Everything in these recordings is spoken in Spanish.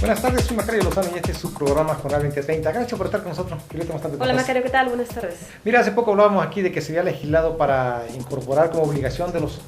Buenas tardes, soy Macario Lozano y este es su programa Jornada 2030. Gracias por estar con nosotros. Hola Macario, ¿qué tal? Buenas tardes. Mira, hace poco hablábamos aquí de que se había legislado para incorporar como obligación de los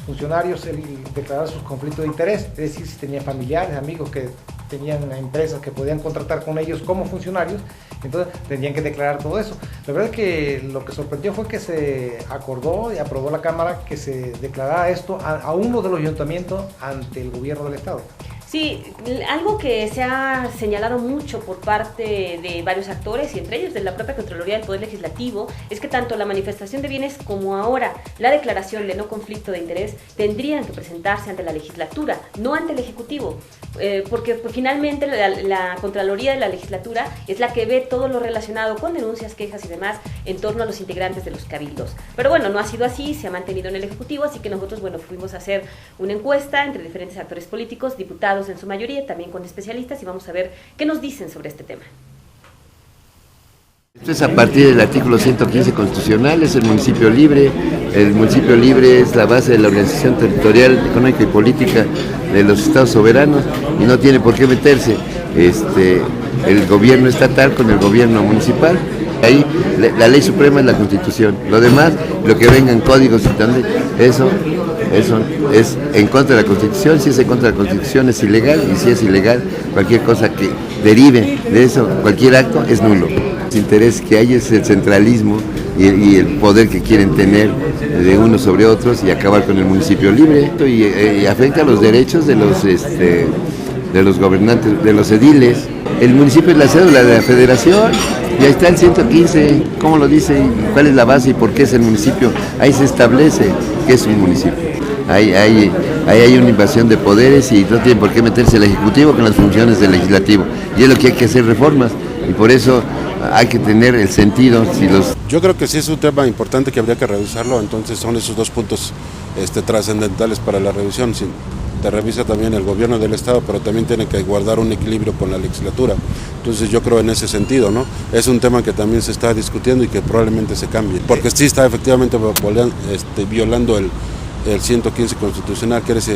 funcionarios el declarar sus conflictos de interés, es decir, si tenían familiares, amigos que tenían empresas que podían contratar con ellos como funcionarios, entonces tendrían que declarar todo eso. La verdad es que lo que sorprendió fue que se acordó y aprobó la Cámara que se declarara esto a uno de los ayuntamientos ante el gobierno del Estado. Sí, algo que se ha señalado mucho por parte de varios actores y entre ellos de la propia Contraloría del Poder Legislativo es que tanto la manifestación de bienes como ahora la declaración de no conflicto de interés tendrían que presentarse ante la legislatura, no ante el Ejecutivo, porque finalmente la Contraloría de la Legislatura es la que ve todo lo relacionado con denuncias, quejas y demás en torno a los integrantes de los cabildos. Pero bueno, no ha sido así, se ha mantenido en el Ejecutivo, así que nosotros, fuimos a hacer una encuesta entre diferentes actores políticos, diputados en su mayoría, también con especialistas, y vamos a ver qué nos dicen sobre este tema. Esto es a partir del artículo 115 constitucional, es el municipio libre. El municipio libre es la base de la organización territorial, económica y política de los estados soberanos y no tiene por qué meterse el gobierno estatal con el gobierno municipal. Ahí la ley suprema es la Constitución. Lo demás, lo que vengan códigos y tal, eso es en contra de la Constitución. Si es en contra de la Constitución es ilegal, y si es ilegal, cualquier cosa que derive de eso, cualquier acto es nulo. El interés que hay es el centralismo y el poder que quieren tener de unos sobre otros y acabar con el municipio libre. Y afecta a los derechos de los gobernantes, de los ediles. El municipio es la cédula de la federación. Y ahí está el 115, cómo lo dice, y cuál es la base y por qué es el municipio. Ahí se establece que es un municipio. Ahí hay una invasión de poderes y no tiene por qué meterse el Ejecutivo con las funciones del Legislativo. Y es lo que hay que hacer reformas. Y por eso hay que tener el sentido. Yo creo que sí es un tema importante que habría que revisarlo, entonces son esos dos puntos trascendentales para la revisión. Te revisa también el gobierno del Estado, pero también tiene que guardar un equilibrio con la legislatura. Entonces yo creo en ese sentido, ¿no? Es un tema que también se está discutiendo y que probablemente se cambie, porque sí está efectivamente violando el 115 constitucional, que eres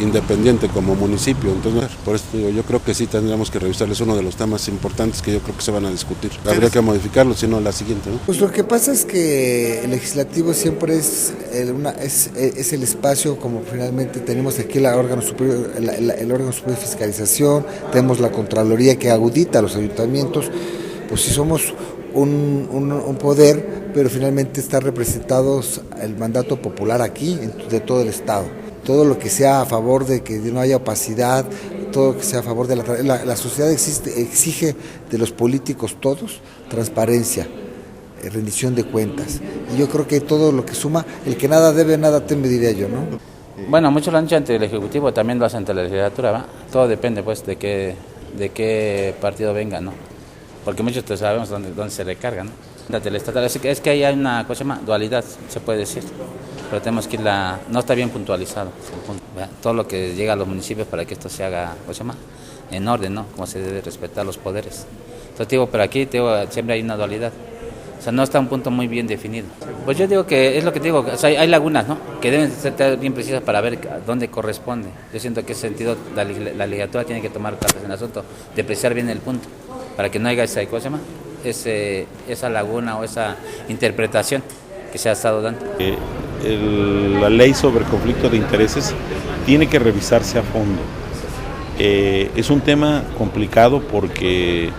independiente como municipio. Entonces, por eso digo, yo creo que sí tendríamos que revisarlo, es uno de los temas importantes que yo creo que se van a discutir. Habría que modificarlo, si no la siguiente, ¿no? Pues lo que pasa es que el legislativo siempre es el espacio, como finalmente tenemos aquí el órgano superior de fiscalización, tenemos la Contraloría que audita a los ayuntamientos, pues si somos un poder, pero finalmente está representados el mandato popular aquí, de todo el Estado. Todo lo que sea a favor de que no haya opacidad, todo lo que sea a favor de la sociedad exige de los políticos todos transparencia, rendición de cuentas. Y yo creo que todo lo que suma, el que nada debe, nada teme, diría yo, ¿no? Bueno, muchos lo han hecho ante el Ejecutivo, también lo hacen ante la legislatura, ¿va? Todo depende pues de qué partido venga, ¿no? Porque muchos sabemos dónde se recarga, ¿no? Del estatal, es que ahí hay una cosa más, dualidad, se puede decir, pero tenemos que no está bien puntualizado, todo lo que llega a los municipios para que esto se haga, en orden, ¿no? Como se debe respetar los poderes. Entonces digo, pero aquí siempre hay una dualidad, o sea, no está un punto muy bien definido. Pues yo digo que es lo que digo, o sea, hay lagunas, ¿no? Que deben ser bien precisas para ver dónde corresponde. Yo siento que en ese sentido la legislatura tiene que tomar cartas en el asunto, de precisar bien el punto, para que no haya esa laguna o esa interpretación que se ha estado dando. La ley sobre conflicto de intereses tiene que revisarse a fondo. Es un tema complicado porque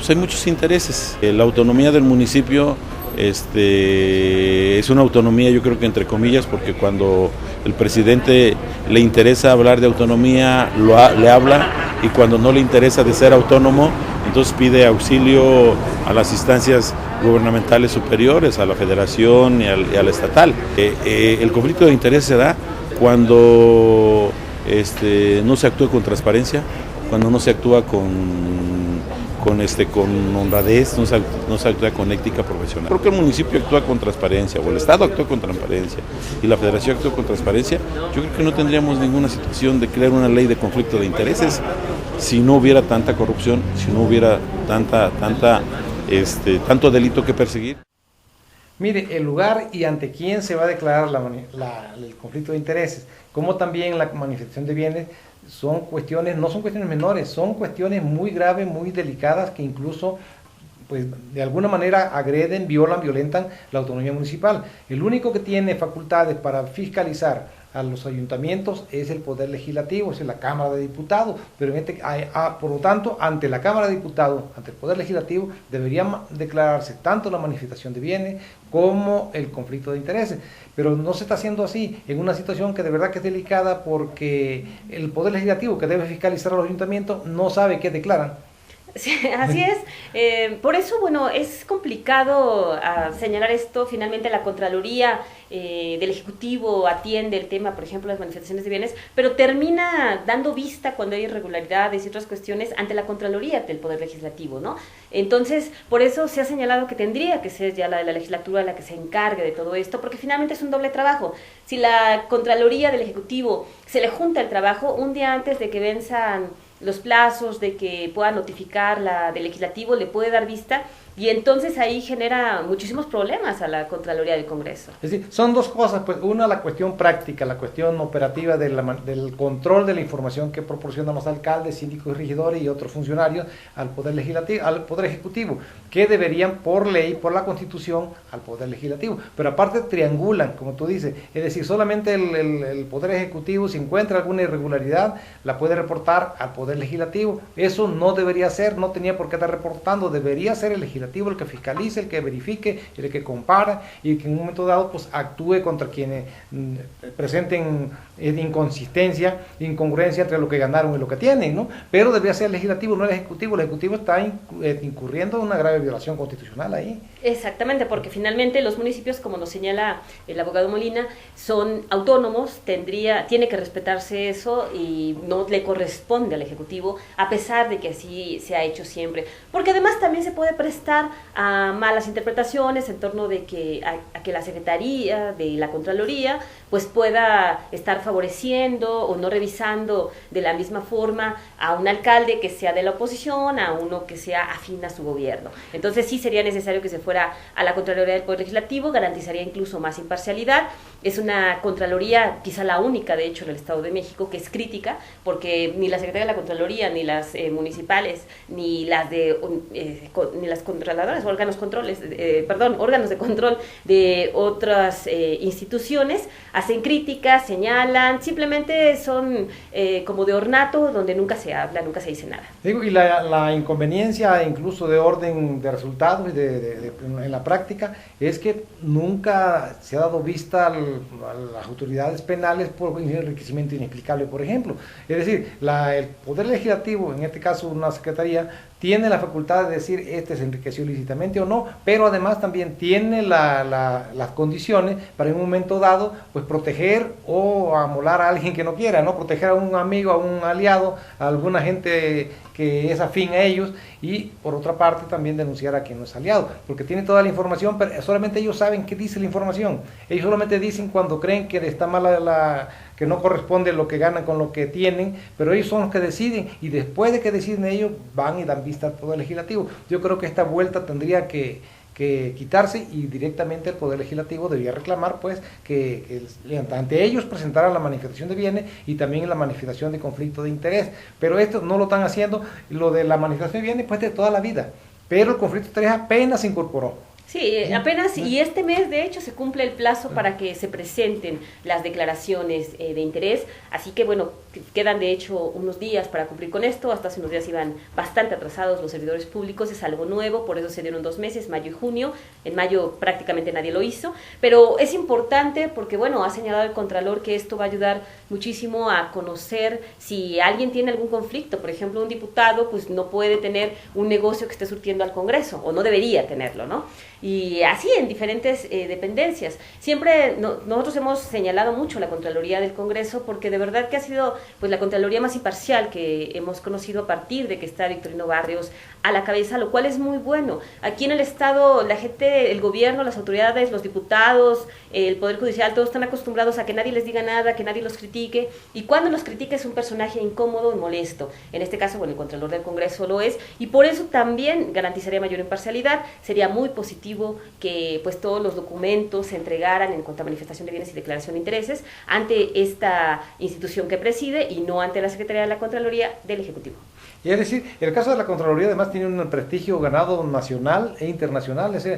hay muchos intereses. La autonomía del municipio es una autonomía, yo creo que entre comillas, porque cuando el presidente le interesa hablar de autonomía, le habla, y cuando no le interesa de ser autónomo, entonces pide auxilio a las instancias gubernamentales superiores, a la federación y a la estatal. El conflicto de interés se da cuando no se actúa con transparencia, cuando no se actúa con honradez, no se actúa con ética profesional. Creo que el municipio actúa con transparencia, o el Estado actúa con transparencia, y la Federación actúa con transparencia. Yo creo que no tendríamos ninguna situación de crear una ley de conflicto de intereses si no hubiera tanta corrupción, si no hubiera tanto delito que perseguir. Mire, el lugar y ante quién se va a declarar el conflicto de intereses, como también la manifestación de bienes, son cuestiones, no son cuestiones menores, son cuestiones muy graves, muy delicadas, que incluso pues de alguna manera agreden, violentan la autonomía municipal. El único que tiene facultades para fiscalizar a los ayuntamientos es el Poder Legislativo, es la Cámara de Diputados, pero por lo tanto, ante la Cámara de Diputados, ante el Poder Legislativo, debería declararse tanto la manifestación de bienes como el conflicto de intereses, pero no se está haciendo así, en una situación que de verdad que es delicada, porque el Poder Legislativo, que debe fiscalizar a los ayuntamientos, no sabe qué declaran. Sí, así es. Por eso, bueno, es complicado señalar esto. Finalmente la Contraloría del Ejecutivo atiende el tema, por ejemplo, las manifestaciones de bienes, pero termina dando vista cuando hay irregularidades y otras cuestiones ante la Contraloría del Poder Legislativo, ¿no? Entonces, por eso se ha señalado que tendría que ser ya la legislatura la que se encargue de todo esto, porque finalmente es un doble trabajo. Si la Contraloría del Ejecutivo se le junta el trabajo un día antes de que venzan los plazos, de que pueda notificar la del legislativo, le puede dar vista, y entonces ahí genera muchísimos problemas a la Contraloría del Congreso. Es decir, son dos cosas, pues una, la cuestión práctica, la cuestión operativa del control de la información que proporcionan los alcaldes, síndicos y regidores y otros funcionarios al Poder Legislativo, al Poder Ejecutivo, que deberían por ley, por la Constitución, al Poder Legislativo, pero aparte triangulan, como tú dices, es decir, solamente el Poder Ejecutivo, si encuentra alguna irregularidad, la puede reportar al Poder Legislativo. Eso no debería ser, no tenía por qué estar reportando, debería ser el Legislativo el que fiscalice, el que verifique, el que compara, y que en un momento dado pues actúe contra quienes presenten inconsistencia, incongruencia entre lo que ganaron y lo que tienen, ¿no? Pero debería ser el legislativo, no el ejecutivo. El ejecutivo está incurriendo en una grave violación constitucional ahí. Exactamente, porque finalmente los municipios, como nos señala el abogado Molina, son autónomos, tiene que respetarse eso y no le corresponde al ejecutivo, a pesar de que así se ha hecho siempre, porque además también se puede prestar a malas interpretaciones en torno de que a que la Secretaría de la Contraloría pues pueda estar favoreciendo o no revisando de la misma forma a un alcalde que sea de la oposición, a uno que sea afín a su gobierno. Entonces sí sería necesario que se fuera a la Contraloría del Poder Legislativo, garantizaría incluso más imparcialidad. Es una Contraloría, quizá la única de hecho en el Estado de México, que es crítica, porque ni la Secretaría de la Contraloría, ni las municipales, ni las ni las controladoras, órganos de control de otras instituciones hacen críticas, señalan, simplemente son como de ornato, donde nunca se habla, nunca se dice nada. Digo, y la inconveniencia incluso de orden de resultados y en la práctica es que nunca se ha dado vista a las autoridades penales por enriquecimiento inexplicable, por ejemplo. Es decir, el Poder Legislativo, en este caso una secretaría, tiene la facultad de decir este se enriqueció ilícitamente o no, pero además también tiene las condiciones para en un momento dado pues proteger o amolar a alguien que no quiera, ¿no? Proteger a un amigo, a un aliado, a alguna gente que es afín a ellos, y por otra parte también denunciar a quien no es aliado, porque tiene toda la información, pero solamente ellos saben qué dice la información. Ellos solamente dicen cuando creen que está mala que no corresponde lo que ganan con lo que tienen, pero ellos son los que deciden, y después de que deciden ellos van y dan vista al Poder Legislativo. Yo creo que esta vuelta tendría que quitarse, y directamente el Poder Legislativo debía reclamar pues que ante ellos presentaran la manifestación de bienes y también la manifestación de conflicto de interés, pero esto no lo están haciendo. Lo de la manifestación de bienes pues de toda la vida, pero el conflicto de interés apenas se incorporó. Sí, apenas, y este mes de hecho se cumple el plazo para que se presenten las declaraciones de interés, así que bueno, quedan de hecho unos días para cumplir con esto. Hasta hace unos días iban bastante atrasados los servidores públicos, es algo nuevo, por eso se dieron 2 meses, mayo y junio. En mayo prácticamente nadie lo hizo, pero es importante porque bueno, ha señalado el Contralor que esto va a ayudar muchísimo a conocer si alguien tiene algún conflicto. Por ejemplo, un diputado pues no puede tener un negocio que esté surtiendo al Congreso, o no debería tenerlo, ¿no? Y así en diferentes dependencias. Siempre nosotros hemos señalado mucho la Contraloría del Congreso, porque de verdad que ha sido pues la Contraloría más imparcial que hemos conocido a partir de que está Victorino Barrios a la cabeza, lo cual es muy bueno. Aquí en el Estado la gente, el gobierno, las autoridades, los diputados, el Poder Judicial, todos están acostumbrados a que nadie les diga nada, que nadie los critique, y cuando los critica es un personaje incómodo y molesto. En este caso, bueno, el Contralor del Congreso lo es, y por eso también garantizaría mayor imparcialidad. Sería muy positivo Ejecutivo que pues todos los documentos se entregaran en cuanto a manifestación de bienes y declaración de intereses ante esta institución que preside y no ante la Secretaría de la Contraloría del Ejecutivo. Y es decir, el caso de la Contraloría además tiene un prestigio ganado nacional e internacional, es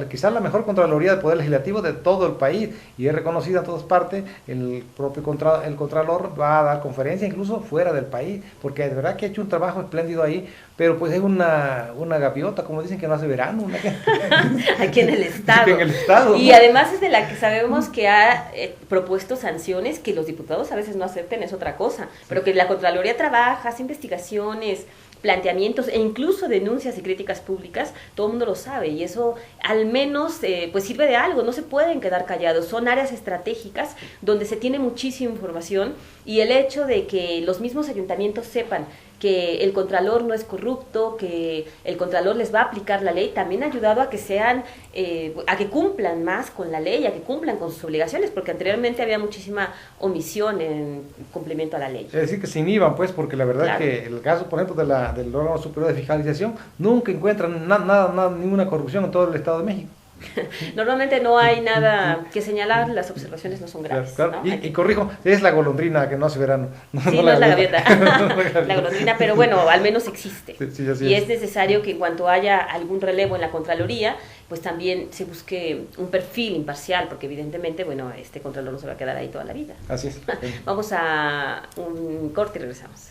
quizás la mejor Contraloría del Poder Legislativo de todo el país y es reconocida en todas partes. El propio el Contralor va a dar conferencias incluso fuera del país, porque de verdad que ha hecho un trabajo espléndido ahí, pero pues es una gaviota, como dicen, que no hace verano. Aquí en el Estado. En el Estado, y ¿no? además es de la que sabemos que ha propuesto sanciones que los diputados a veces no acepten, es otra cosa, pero que la Contraloría trabaja, hace investigaciones, planteamientos e incluso denuncias y críticas públicas, todo el mundo lo sabe y eso al menos pues sirve de algo, no se pueden quedar callados, son áreas estratégicas donde se tiene muchísima información y el hecho de que los mismos ayuntamientos sepan que el Contralor no es corrupto, que el Contralor les va a aplicar la ley, también ha ayudado a que sean, a que cumplan más con la ley, a que cumplan con sus obligaciones, porque anteriormente había muchísima omisión en cumplimiento a la ley. Es decir, que se inhiban, pues, porque la verdad Claro. que el caso, por ejemplo, del órgano superior de fiscalización, nunca encuentran ninguna corrupción en todo el Estado de México. Normalmente no hay nada que señalar, las observaciones no son graves. Claro. ¿No? Y corrijo, es la golondrina que no hace verano. Sí, no es la gaviota, la golondrina, pero bueno, al menos existe. Sí, así Y es necesario que en cuanto haya algún relevo en la Contraloría, pues también se busque un perfil imparcial, porque evidentemente, bueno, este Contralor no se va a quedar ahí toda la vida. Así es. Vamos a un corte y regresamos.